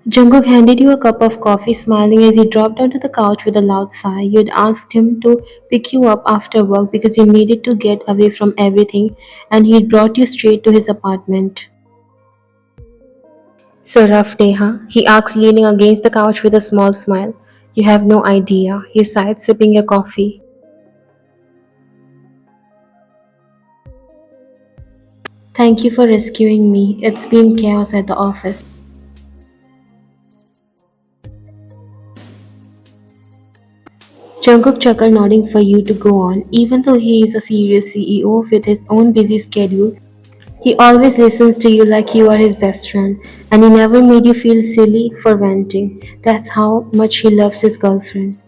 Jungkook handed you a cup of coffee, smiling as he dropped onto the couch with a loud sigh. You'd asked him to pick you up after work because you needed to get away from everything, and he'd brought you straight to his apartment. So rough day, huh? He asked, leaning against the couch with a small smile. You have no idea. You sighed, sipping your coffee. Thank you for rescuing me. It's been chaos at the office. Jungkook chuckled, nodding for you to go on. Even though he is a serious CEO with his own busy schedule, he always listens to you like you are his best friend, and he never made you feel silly for venting. That's how much he loves his girlfriend.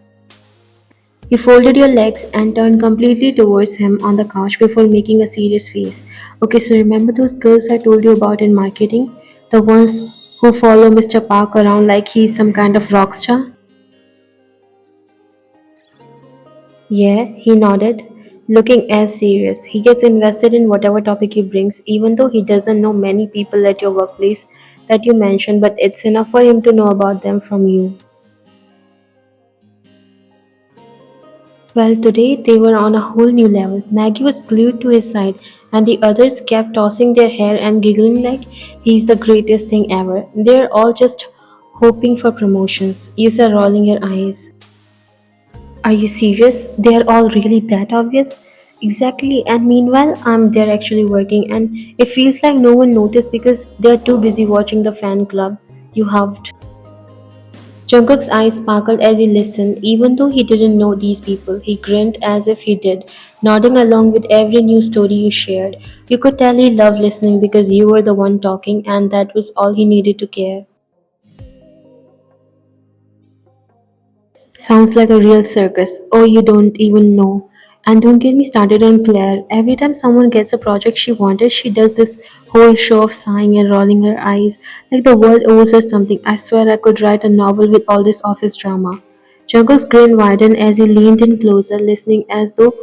You folded your legs and turned completely towards him on the couch before making a serious face. Okay, so remember those girls I told you about in marketing? The ones who follow Mr. Park around like he's some kind of rock star? Yeah, he nodded, looking as serious. He gets invested in whatever topic you brings, even though he doesn't know many people at your workplace that you mentioned, but it's enough for him to know about them from you. Well, today they were on a whole new level. Maggie was glued to his side, and the others kept tossing their hair and giggling like he's the greatest thing ever. They're all just hoping for promotions. You said, rolling your eyes. Are you serious? They're all really that obvious? Exactly, and meanwhile, I'm there actually working, and it feels like no one noticed because they're too busy watching the fan club. You huffed. Jungkook's eyes sparkled as he listened, even though he didn't know these people. He grinned as if he did, nodding along with every new story you shared. You could tell he loved listening because you were the one talking, and that was all he needed to care. Sounds like a real circus. Oh, you don't even know. And don't get me started on Claire. Every time someone gets a project she wanted, she does this whole show of sighing and rolling her eyes like the world owes her something. I swear I could write a novel with all this office drama. Jungkook's grin widened as he leaned in closer, listening as though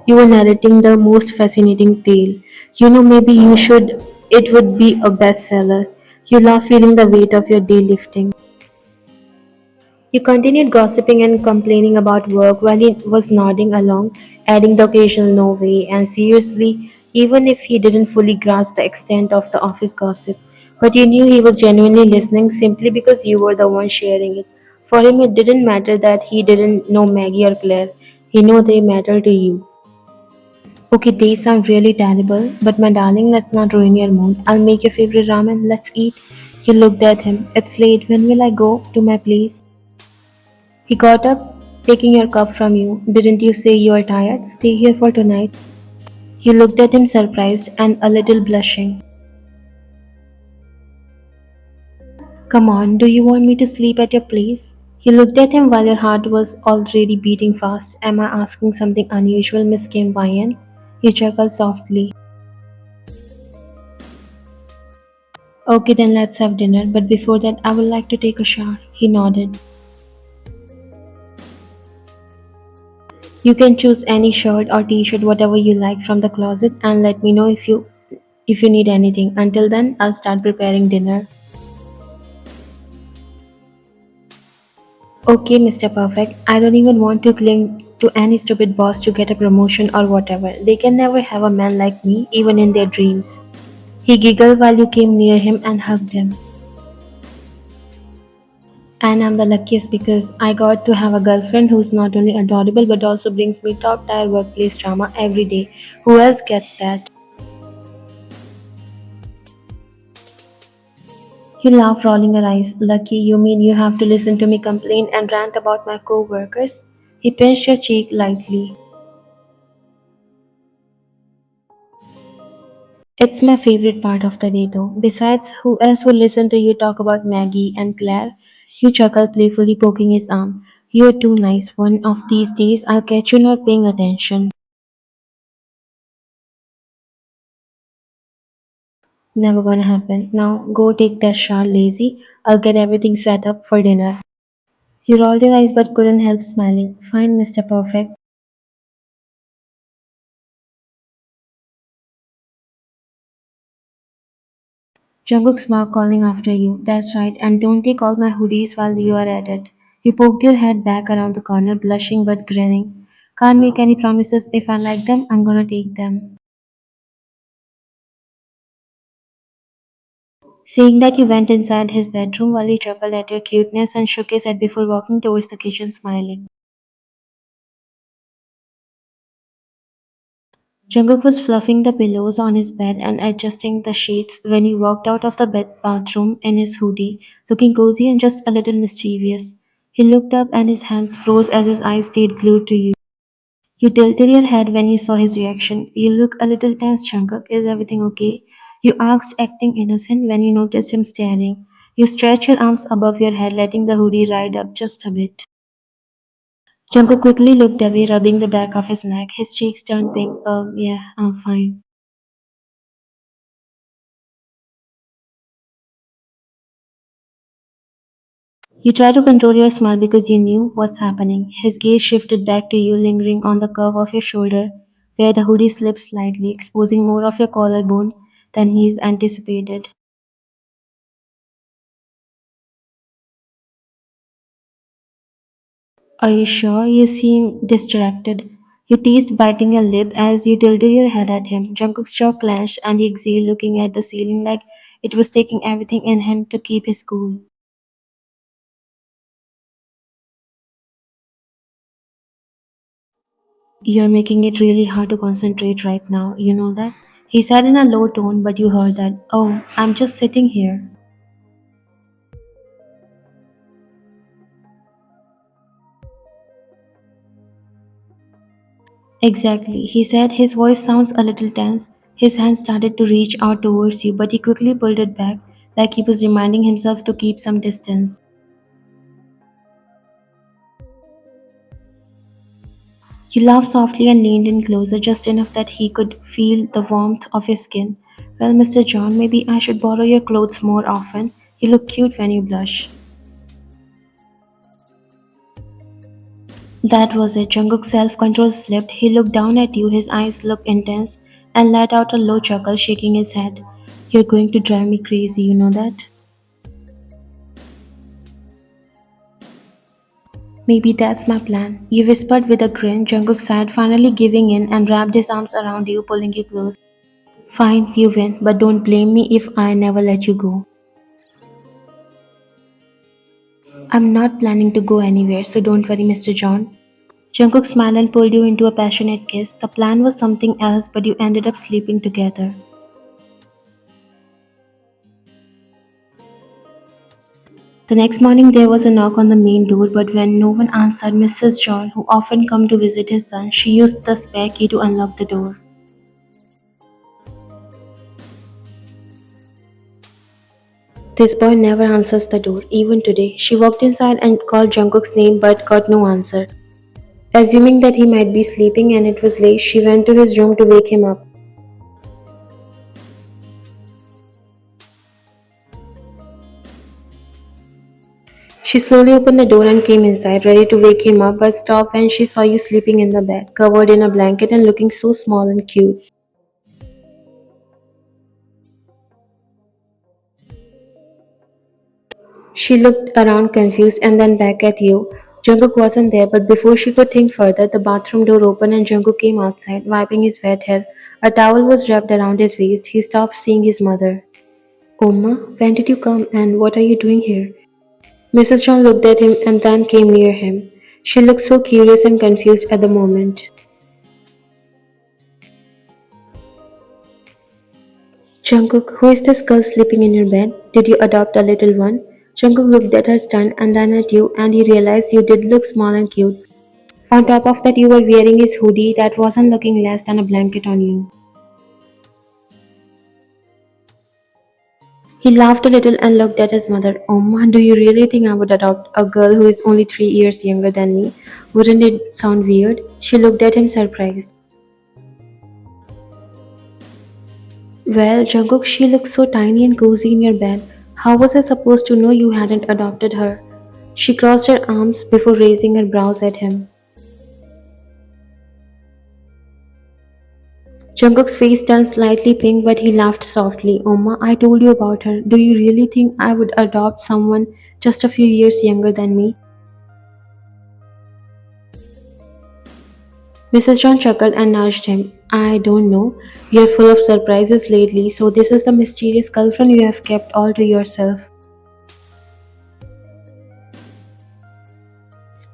you were narrating the most fascinating tale. You know, maybe you should. It would be a bestseller. You love feeling the weight of your day lifting. He continued gossiping and complaining about work while he was nodding along, adding the occasional no way and seriously, even if he didn't fully grasp the extent of the office gossip. But you knew he was genuinely listening simply because you were the one sharing it. For him, it didn't matter that he didn't know Maggie or Claire. He knew they mattered to you. Okay, they sound really terrible, but my darling, let's not ruin your mood. I'll make your favorite ramen. Let's eat. You looked at him. It's late. When will I go to my place? He got up, taking your cup from you. Didn't you say you are tired? Stay here for tonight. You looked at him surprised and a little blushing. Come on, do you want me to sleep at your place? You looked at him while your heart was already beating fast. Am I asking something unusual, Miss Kim Wyan? He chuckled softly. Okay, then let's have dinner, but before that, I would like to take a shower. He nodded. You can choose any shirt or t-shirt, whatever you like from the closet, and let me know if you need anything. Until then, I'll start preparing dinner. Okay, Mr. Perfect. I don't even want to cling to any stupid boss to get a promotion or whatever. They can never have a man like me, even in their dreams. He giggled while you came near him and hugged him. And I'm the luckiest because I got to have a girlfriend who's not only adorable but also brings me top tier workplace drama every day. Who else gets that? He laughed, rolling her eyes. Lucky, you mean you have to listen to me complain and rant about my co workers? He pinched her cheek lightly. It's my favorite part of the day though. Besides, who else would listen to you talk about Maggie and Claire? You chuckled playfully, poking his arm. You're too nice. One of these days I'll catch you not paying attention. Never gonna happen. Now go take that shower, lazy. I'll get everything set up for dinner. You rolled your eyes but couldn't help smiling. Fine, Mr. Perfect. Jungkook smiled, calling after you. That's right, and don't take all my hoodies while you are at it. You poked your head back around the corner, blushing but grinning. Can't make any promises. If I like them, I'm gonna take them. Saying that, you went inside his bedroom while he chuckled at your cuteness and shook his head before walking towards the kitchen, smiling. Jungkook was fluffing the pillows on his bed and adjusting the sheets when he walked out of the bathroom in his hoodie, looking cozy and just a little mischievous. He looked up and his hands froze as his eyes stayed glued to you. You tilted your head when you saw his reaction. You look a little tense, Jungkook. Is everything okay? You asked, acting innocent when you noticed him staring. You stretched your arms above your head, letting the hoodie ride up just a bit. Jungkook quickly looked away, rubbing the back of his neck. His cheeks turned pink. Yeah, I'm fine. You tried to control your smile because you knew what's happening. His gaze shifted back to you, lingering on the curve of your shoulder, where the hoodie slipped slightly, exposing more of your collarbone than he's anticipated. Are you sure? You seem distracted. You teased, biting your lip as you tilted your head at him. Jungkook's jaw clenched and he exhaled, looking at the ceiling like it was taking everything in him to keep his cool. You're making it really hard to concentrate right now, you know that? He said in a low tone, but you heard that. Oh, I'm just sitting here. Exactly, he said. His voice sounds a little tense. His hand started to reach out towards you, but he quickly pulled it back, like he was reminding himself to keep some distance. You laughed softly and leaned in closer, just enough that he could feel the warmth of your skin. Well, Mr. John, maybe I should borrow your clothes more often. You look cute when you blush. That was it. Jungkook's self-control slipped. He looked down at you, his eyes looked intense, and let out a low chuckle, shaking his head. You're going to drive me crazy, you know that? Maybe that's my plan. You whispered with a grin. Jungkook sighed, finally giving in, and wrapped his arms around you, pulling you close. Fine, you win, but don't blame me if I never let you go. I'm not planning to go anywhere, so don't worry, Mr. John. Jungkook smiled and pulled you into a passionate kiss. The plan was something else, but you ended up sleeping together. The next morning there was a knock on the main door, but when no one answered, Mrs. John, who often come to visit his son, she used the spare key to unlock the door. This boy never answers the door, even today. She walked inside and called Jungkook's name but got no answer. Assuming that he might be sleeping and it was late, she went to his room to wake him up. She slowly opened the door and came inside, ready to wake him up, but stopped when she saw you sleeping in the bed, covered in a blanket and looking so small and cute. She looked around confused and then back at you. Jungkook wasn't there, but before she could think further, the bathroom door opened and Jungkook came outside, wiping his wet hair. A towel was wrapped around his waist. He stopped seeing his mother. Oma, when did you come and what are you doing here? Mrs. John looked at him and then came near him. She looked so curious and confused at the moment. Jungkook, who is this girl sleeping in your bed? Did you adopt a little one? Jungkook looked at her stunned and then at you, and he realized you did look small and cute. On top of that, you were wearing his hoodie that wasn't looking less than a blanket on you. He laughed a little and looked at his mother. Oh man, do you really think I would adopt a girl who is only 3 years younger than me? Wouldn't it sound weird? She looked at him surprised. Well, Jungkook, she looks so tiny and cozy in your bed. How was I supposed to know you hadn't adopted her? She crossed her arms before raising her brows at him. Jungkook's face turned slightly pink, but he laughed softly. Oma, I told you about her. Do you really think I would adopt someone just a few years younger than me? Mrs. John chuckled and nudged him. I don't know. You're full of surprises lately, so this is the mysterious girlfriend you have kept all to yourself.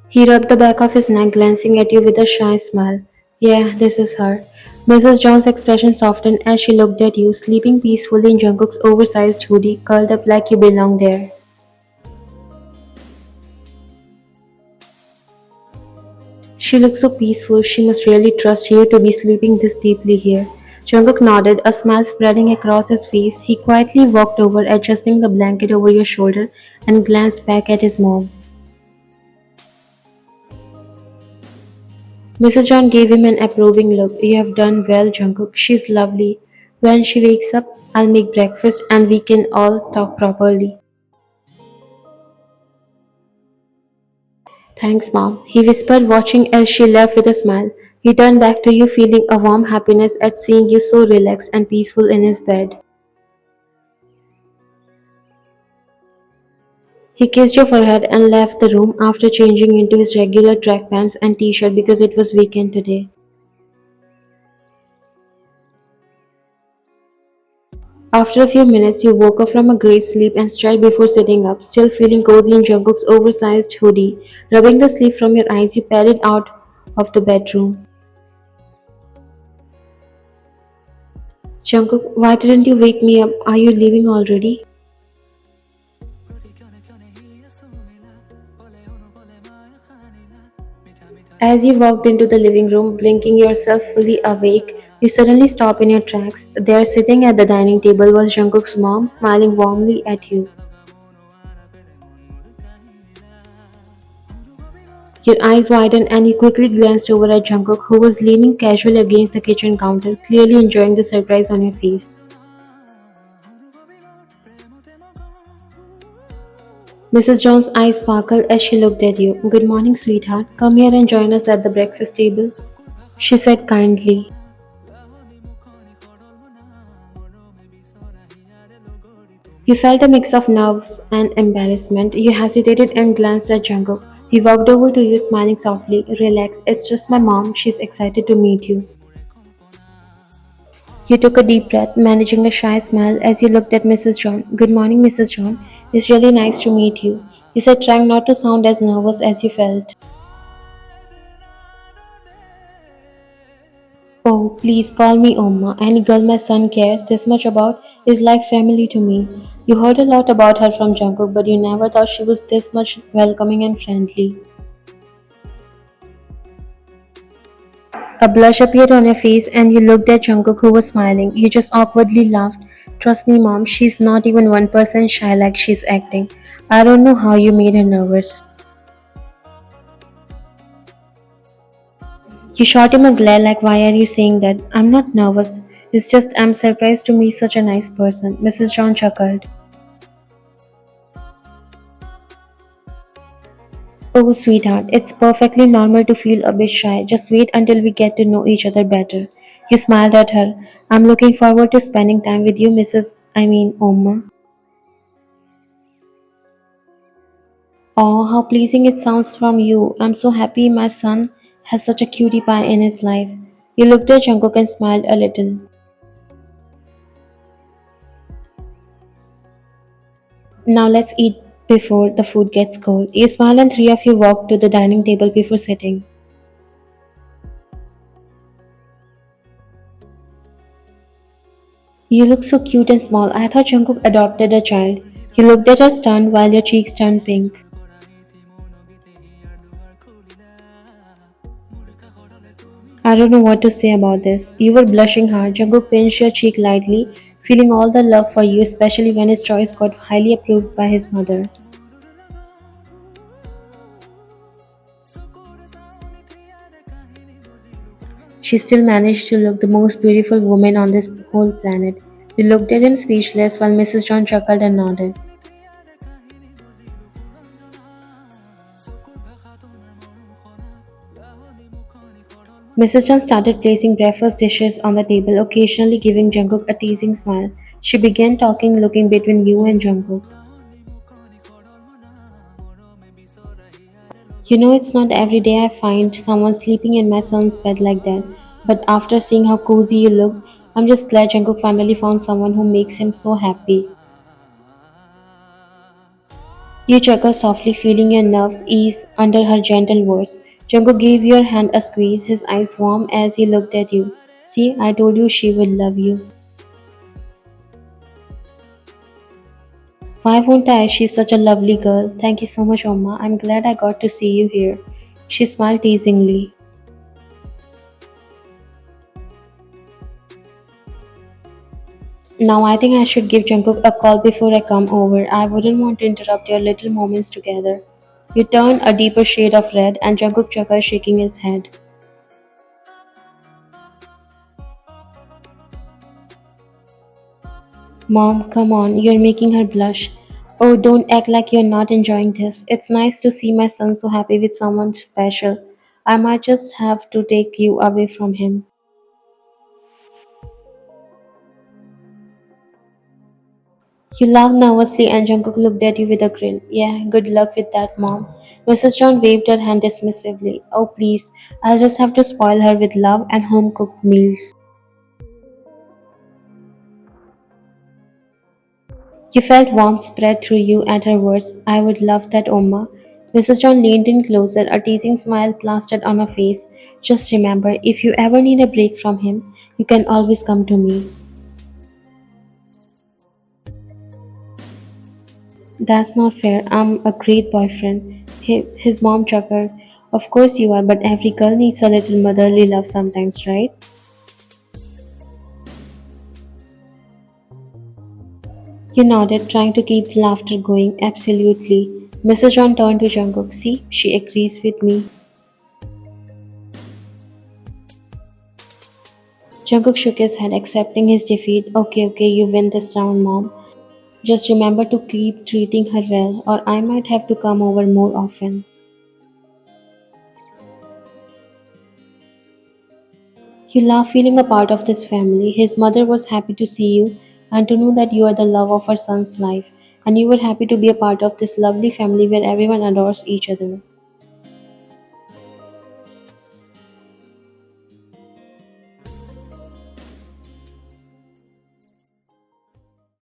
He rubbed the back of his neck, glancing at you with a shy smile. Yeah, this is her. Mrs. John's expression softened as she looked at you, sleeping peacefully in Jungkook's oversized hoodie, curled up like you belong there. She looked so peaceful, she must really trust you to be sleeping this deeply here. Jungkook nodded, a smile spreading across his face. He quietly walked over, adjusting the blanket over your shoulder, and glanced back at his mom. Mrs. John gave him an approving look. You have done well, Jungkook. She's lovely. When she wakes up, I'll make breakfast and we can all talk properly. Thanks, Mom, he whispered, watching as she left with a smile. He turned back to you, feeling a warm happiness at seeing you so relaxed and peaceful in his bed. He kissed your forehead and left the room after changing into his regular track pants and t shirt because it was weekend today. After a few minutes, you woke up from a great sleep and stretched before sitting up, still feeling cozy in Jungkook's oversized hoodie. Rubbing the sleep from your eyes, you padded out of the bedroom. Jungkook, why didn't you wake me up? Are you leaving already? As you walked into the living room, blinking yourself fully awake, you suddenly stop in your tracks. There, sitting at the dining table, was Jungkook's mom, smiling warmly at you. Your eyes widened and you quickly glanced over at Jungkook, who was leaning casually against the kitchen counter, clearly enjoying the surprise on your face. Mrs. John's eyes sparkled as she looked at you. Good morning, sweetheart. Come here and join us at the breakfast table, she said kindly. You felt a mix of nerves and embarrassment. You hesitated and glanced at Jungkook. He walked over to you, smiling softly. Relax, it's just my mom. She's excited to meet you. You took a deep breath, managing a shy smile as you looked at Mrs. John. Good morning, Mrs. John. It's really nice to meet you. You said, trying not to sound as nervous as you felt. Oh, please call me Oma. Any girl my son cares this much about is like family to me. You heard a lot about her from Jungkook, but you never thought she was this much welcoming and friendly. A blush appeared on your face and you looked at Jungkook who was smiling. You just awkwardly laughed. Trust me, mom, she's not even 1% shy like she's acting. I don't know how you made her nervous. You shot him a glare like, why are you saying that? I'm not nervous. It's just I'm surprised to meet such a nice person. Mrs. John chuckled. Oh, sweetheart, it's perfectly normal to feel a bit shy. Just wait until we get to know each other better. You smiled at her. I'm looking forward to spending time with you, Oma. Oh, how pleasing it sounds from you. I'm so happy my son has such a cutie pie in his life. You looked at Jungkook and smiled a little. Now let's eat before the food gets cold. You smiled and three of you walked to the dining table before sitting. You look so cute and small. I thought Jungkook adopted a child. You looked at her stunned while your cheeks turned pink. I don't know what to say about this. You were blushing hard. Jungkook pinched your cheek lightly, feeling all the love for you, especially when his choice got highly approved by his mother. She still managed to look the most beautiful woman on this whole planet. You looked at him speechless while Mrs. John chuckled and nodded. Mrs. John started placing breakfast dishes on the table, occasionally giving Jungkook a teasing smile. She began talking, looking between you and Jungkook. You know, it's not every day I find someone sleeping in my son's bed like that. But after seeing how cozy you look, I'm just glad Jungkook finally found someone who makes him so happy. You chuckle softly, feeling your nerves ease under her gentle words. Jungkook gave your hand a squeeze, his eyes warm as he looked at you. See, I told you she would love you. Why won't I? She's such a lovely girl. Thank you so much, Oma. I'm glad I got to see you here. She smiled teasingly. Now I think I should give Jungkook a call before I come over. I wouldn't want to interrupt your little moments together. You turn a deeper shade of red and Jungkook chuckles, shaking his head. Mom, come on, you're making her blush. Oh, don't act like you're not enjoying this. It's nice to see my son so happy with someone special. I might just have to take you away from him. You laughed nervously and Jungkook looked at you with a grin. Yeah, good luck with that, Mom. Mrs. John waved her hand dismissively. Oh, please, I'll just have to spoil her with love and home cooked meals. You felt warmth spread through you at her words. I would love that, Oma. Mrs. John leaned in closer, a teasing smile plastered on her face. Just remember, if you ever need a break from him, you can always come to me. That's not fair. I'm a great boyfriend. His mom chuckled. Of course you are, but every girl needs a little motherly love sometimes, right? You nodded, trying to keep the laughter going. Absolutely. Mrs. John turned to Jungkook. See, she agrees with me. Jungkook shook his head, accepting his defeat. Okay, okay, you win this round, mom. Just remember to keep treating her well, or I might have to come over more often. You laugh, feeling a part of this family. His mother was happy to see you and to know that you are the love of her son's life, and you were happy to be a part of this lovely family where everyone adores each other.